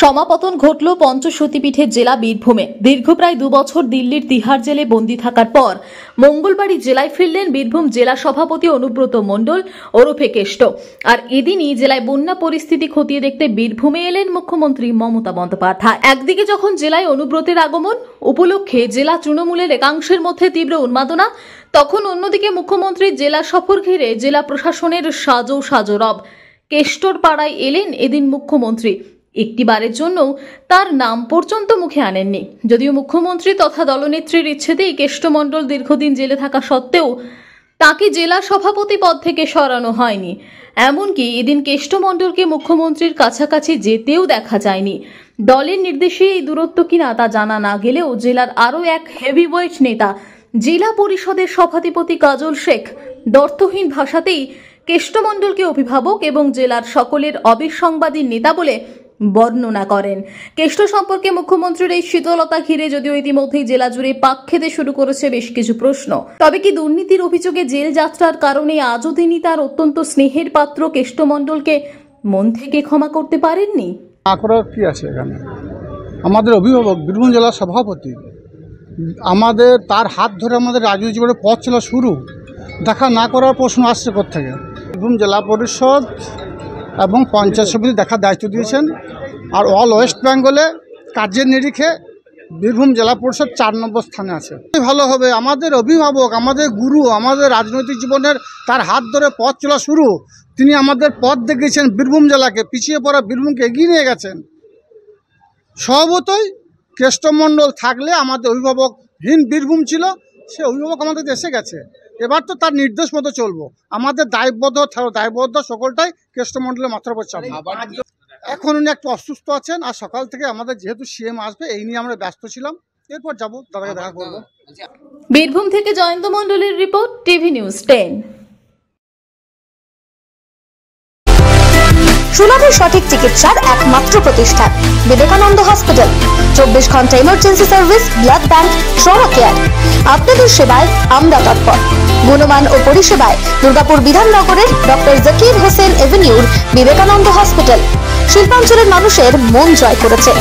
সমাপতন ঘটল পঞ্চসতীপীঠের জেলা বীরভূমে। দীর্ঘ প্রায় 2 বছর দিল্লির তিহার জেলে বন্দী থাকার পর মঙ্গলবারই জেলায় ফিরলেন বীরভূম জেলা সভাপতি অনুব্রত মণ্ডল ওরফে কেষ্ট। আর এদিনই জেলায় বন্যা পরিস্থিতি খতিয়ে দেখতে বীরভূমে এলেন মুখ্যমন্ত্রী মমতা বন্দ্যোপাধ্যায়। একদিকে যখন জেলায় অনুব্রতের আগমন উপলক্ষে জেলা তৃণমূলের একাংশের মধ্যে তীব্র উন্মাদনা, তখন অন্যদিকে মুখ্যমন্ত্রীর জেলা সফর ঘিরে জেলা প্রশাসনের সাজো রব। কেষ্টর পাড়ায় এলেন এদিন মুখ্যমন্ত্রী। একটিবারের জন্য তার নাম পর্যন্ত মুখে আনেননি। যদিও মুখ্যমন্ত্রী তথা দলনেত্রীর ইচ্ছেতেই কেষ্টমণ্ডল দীর্ঘদিন জেলে থাকা সত্ত্বেও তাকে জেলা সভাপতি পদ থেকে সরানো হয়নি। এমনকি এদিন কেষ্টমণ্ডলকে মুখ্যমন্ত্রীর কাছাকাছি যেতেও দেখা যায়নি। দলের নির্দেশে এই দূরত্ব কিনা তা জানা না গেলেও জেলার আরও এক হেভিওয়েট নেতা জেলা পরিষদের সভাধিপতি কাজল শেখ দ্ব্যর্থহীন ভাষাতেই কেষ্টমণ্ডলকে অভিভাবক এবং জেলার সকলের অবিসংবাদী নেতা বলে বর্ণনা করেন। কেষ্ট সম্পর্কে মুখ্যমন্ত্রীর এই শীতলতা ঘিরে যদিও ইতিমধ্যেই জেলা জুড়ে পাক খেতে শুরু করেছে বেশ কিছু প্রশ্ন। তবে কি দুর্নীতির অভিযোগে জেল যাত্রার কারণে আজও তিনি তার অত্যন্ত স্নেহের পাত্র কেষ্টমণ্ডলকে মন থেকে ক্ষমা করতে পারেননি? কি আছে এখানে আমাদের অভিভাবক বীরভূম জেলার সভাপতি, আমাদের তার হাত ধরে আমাদের রাজনৈতিক জীবনের পথ চলা শুরু, দেখা না করার প্রশ্ন আসছে কোত্থেকে? বীরভূম জেলা পরিষদ এবং পঞ্চায়েত সমিতি দেখার দায়িত্ব দিয়েছেন। আর অল ওয়েস্ট বেঙ্গলে কার্যের নিরিখে বীরভূম জেলা পরিষদ 4 নম্বর স্থানে আছে। ভালো হবে, আমাদের অভিভাবক, আমাদের গুরু, আমাদের রাজনৈতিক জীবনের তার হাত ধরে পথ চলা শুরু। তিনি আমাদের পথ দেখিয়েছেন, বীরভূম জেলাকে, পিছিয়ে পড়া বীরভূমকে এগিয়ে নিয়ে গেছেন। স্বভাবতই কেষ্টমণ্ডল থাকলে আমাদের অভিভাবকহীন বীরভূম ছিল, সে অভিভাবক আমাদের এসে গেছে। এবার তো তার নির্দেশ মতো চলবো। আমাদের দায়বদ্ধ সকলটাই কেষ্টমণ্ডলের মাথার উপর চাপ। এখন উনি একটু অসুস্থ আছেন, আর সকাল থেকে আমাদের যেহেতু সিএম আসবে এই নিয়ে আমরা ব্যস্ত ছিলাম। এরপর যাবো, তাদেরকে দেখা করবো। বীরভূম থেকে জয়ন্ত মণ্ডলের রিপোর্ট, টিভি নিউজ 10। সুলভের সঠিক চিকিৎসার একমাত্র প্রতিষ্ঠান বিবেকানন্দ হসপিটাল। 24 ঘন্টা emergency service, blood bank, trauma care. আপনাদের সেবায় আমরা তৎপর। গুণমান ও পরিষেবায় দুর্গাপুর বিধাননগরের ডক্টর জাকির হোসেন এভিনিউর বিবেকানন্দ হসপিটাল শিল্পাঞ্চলের মানুষের মন জয় করেছে।